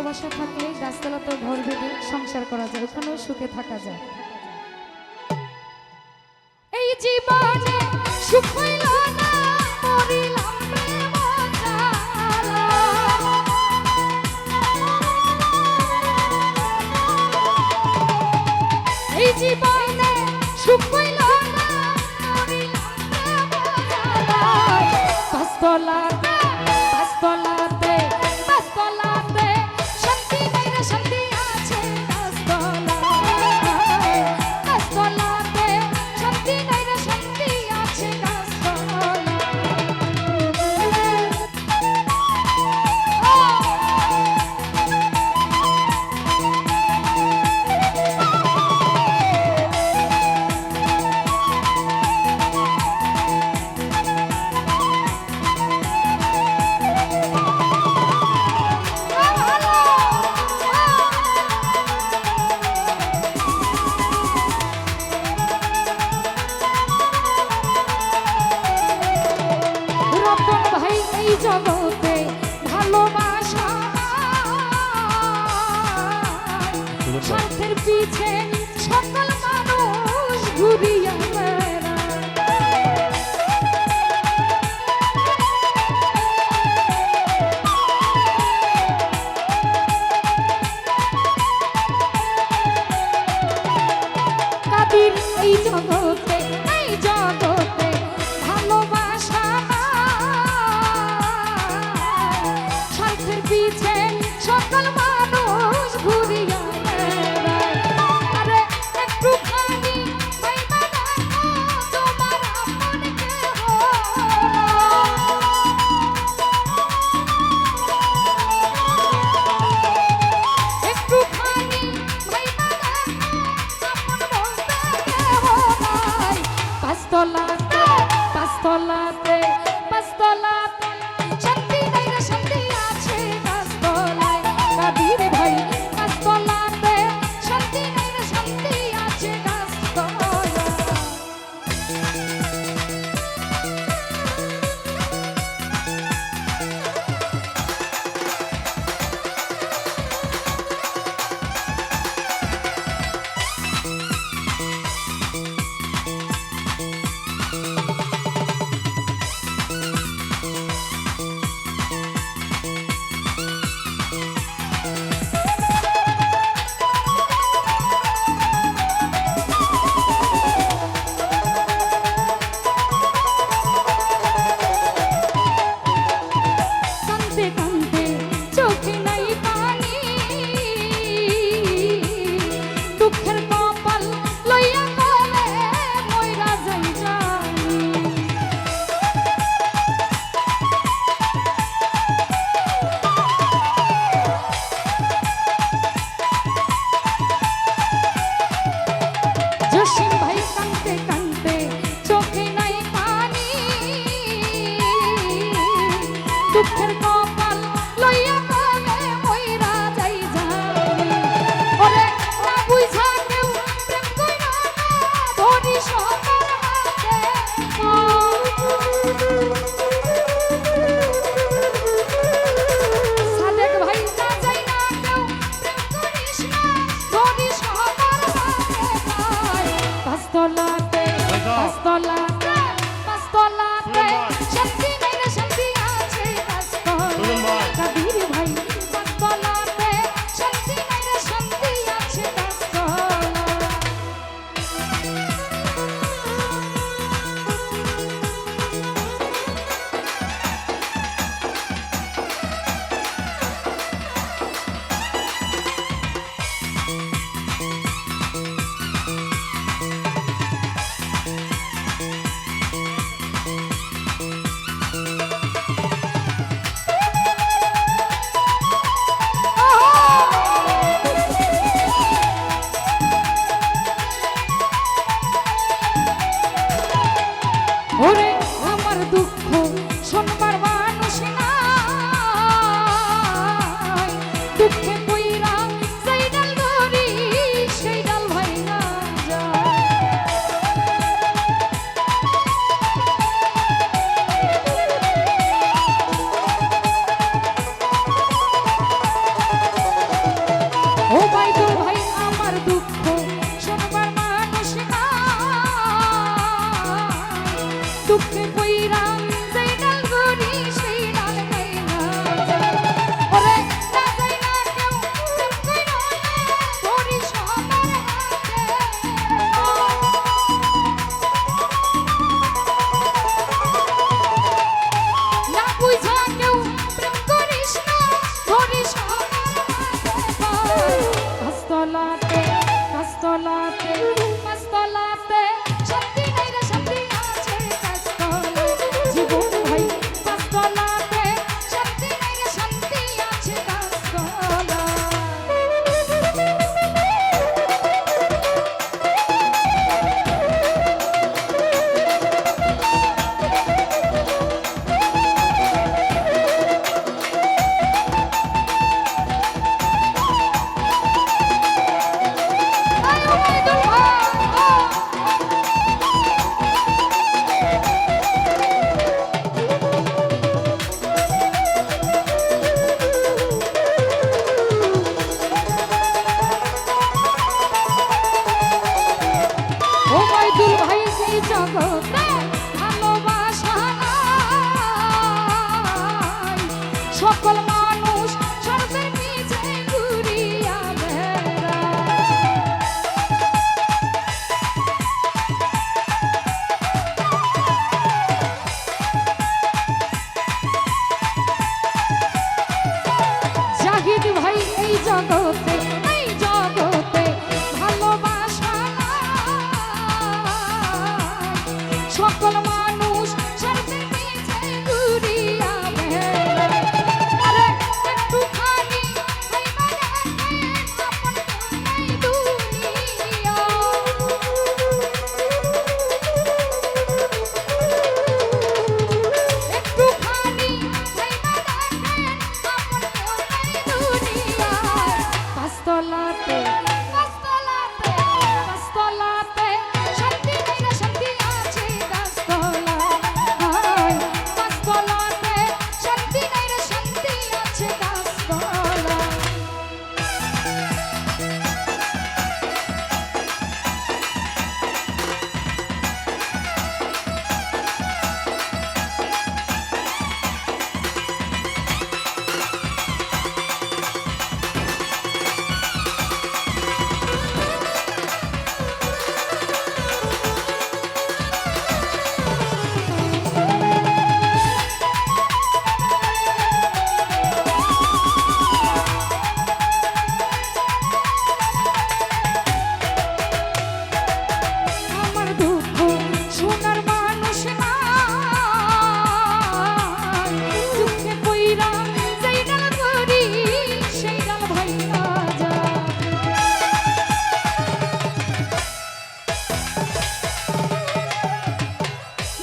ভালোবাসা থাকলে গাছতলাতে ঘর বেঁধে সংসার করা যায়, ওখানেও সুখে থাকা যায়। এই জীবনে সুখ হইল না, মরিলাম প্রেম জ্বালা। এই জীবনে সুখ হইল না, মরিলাম প্রেম জ্বালা। গাছতলাতে গাছতলাতে গাছতলাতে শান্তি নাই রে, শান্তি আছে গাছতলায়। গাছতলাতে শান্তি নাই রে, শান্তি আছে গাছতলায়। রতন ভাই এই জগতে ভালোবাসা স্বার্থের পিছে সকল মানুষ ঘুরিয়া বেড়ায়। কাদির এই জগতে ভালোবাসা স্বার্থের পিছে সকল মানুষ ঘুরিয়া বেড়ায়। আরে একটুখানি ভাইবা দেখো তোমার আপন কেহ নাই। একটুখানি ভাইবা দেখো আপন বলতে কেহ নাই। পাঁচতলাতে পাঁচতলাতে পাঁচতলাতে শান্তি নাই রে, শান্তি আছে গাছতলায়। কাদির ভাই পাঁচতলাতে শান্তি নাই রে, শান্তি আছে গাছতলায়। কাঁদতে কাঁদতে চোখে নাই পানি, দুঃখের কপাল লইয়া গলে মইরা যাই জানি। জসিম ভাই কাঁদতে কাঁদতে চোখে নাই পানি, দুঃখের কপাল লইয়া গলে মইরা যাই জানি। ওরে না বুঝা কেউ প্রেম কইরা না, ধরি সবার হাতে সাদেক ভাই না যাই না কেউ প্রেম করিস না, ধরি সবার হাতে পায়। পাঁচতলাতে পাঁচতলাতে পাঁচতলাতে শান্তি নাই রে, শান্তি আছে গাছতলায়। কাদির ভাই পাঁচতলাতে শান্তি নাই রে, শান্তি আছে গাছতলায়। ওরে আমার দুঃখ শোনবার মানুষ নাই, দুঃখে পইরা যেই ডাল ধরি সেই ডাল ভাইঙা যায়। জগতে এই জগতে ভালোবাসা সকল মানুষ স্বার্থে পিছে ঘুরিয়া বেড়ায়। আরে একটুখানি ভাইবা দেখেন আপন কেউ নাই দুনিয়া। একটুখানি ভাইবা দেখেন আপন কেউ নাই দুনিয়ায়। পাঁচতলাতে পাঁচতলাতে পাঁচতলাতে শান্তি নাই রে শান্তি আছে গাছতলায়। পাঁচতলাতে শান্তি নাই রে শান্তি আছে গাছতলায়। আমার দুঃখ শোনার মানুষ নাই। দুঃখে পইরা যেই ডাল ধরি সেই ডাল ভাইয়া যায়।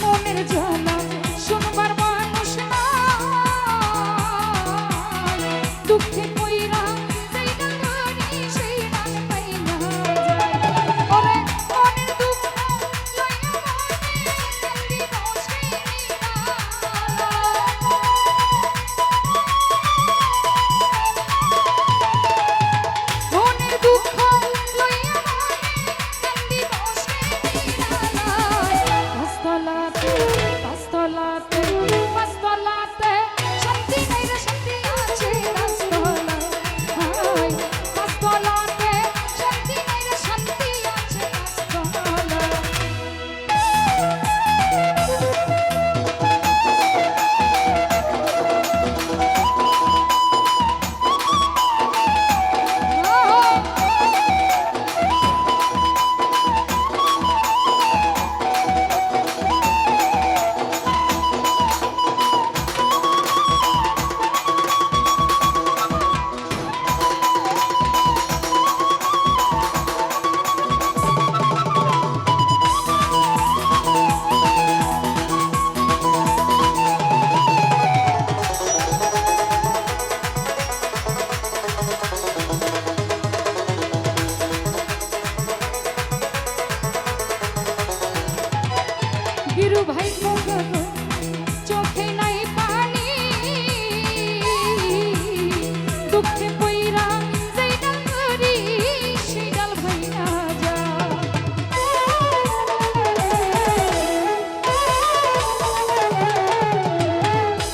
মনের জ্বালা শুনবার মানুষ নাই। দুঃখে পইরা যেই ডাল ধরি সেই ডাল ভাইয়া যায়। ওরে মনের দুঃখ লইয়া মনে কান্দি বসে নিরালা। মনের দুঃখ লইয়া মনে কান্দি বসে নিরালায়। পাঁচতলাতে পাঁচতলাতে পাঁচতলাতে শান্তি নাই রে শান্তি আছে গাছতলায়। পাঁচতলাতে শান্তি নাই রে শান্তি আছে গাছতলায়। গিরু ভাই চোখে নাই পানি। দুঃখে পইরা যেই ডাল ধরি সেই ডাল ভাইয়া যায়।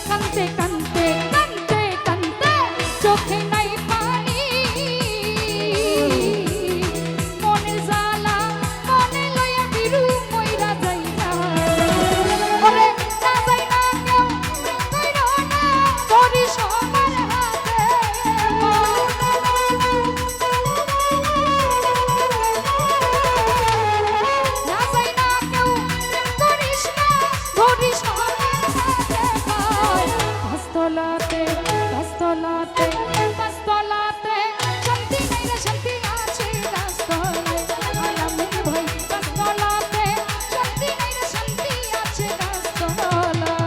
কানতে কানতে কানতে কানতে চোখে নাই পানি। মনের জ্বালা মনে লইয়া বিরু মইরা যাইয়া। ওরে না যাই না কেউ কইরো না করি সবার হাতে। না যাই না কেউ করিস না করি সবার হাতে। পাঁচতলাতে পাঁচতলাতে পাঁচতলাতে শান্তি নাই রে শান্তি আছে গাছতলায়। আলামিন ভাই পাঁচতলাতে শান্তি নাই রে শান্তি আছে গাছতলায়।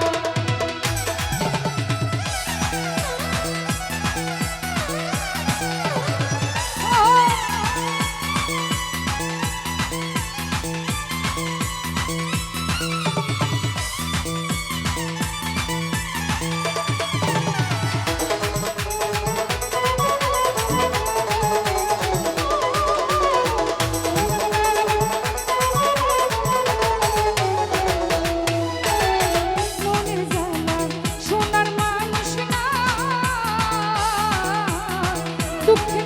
মনের জ্বালা শোনার মানুষ নাই। দুঃখে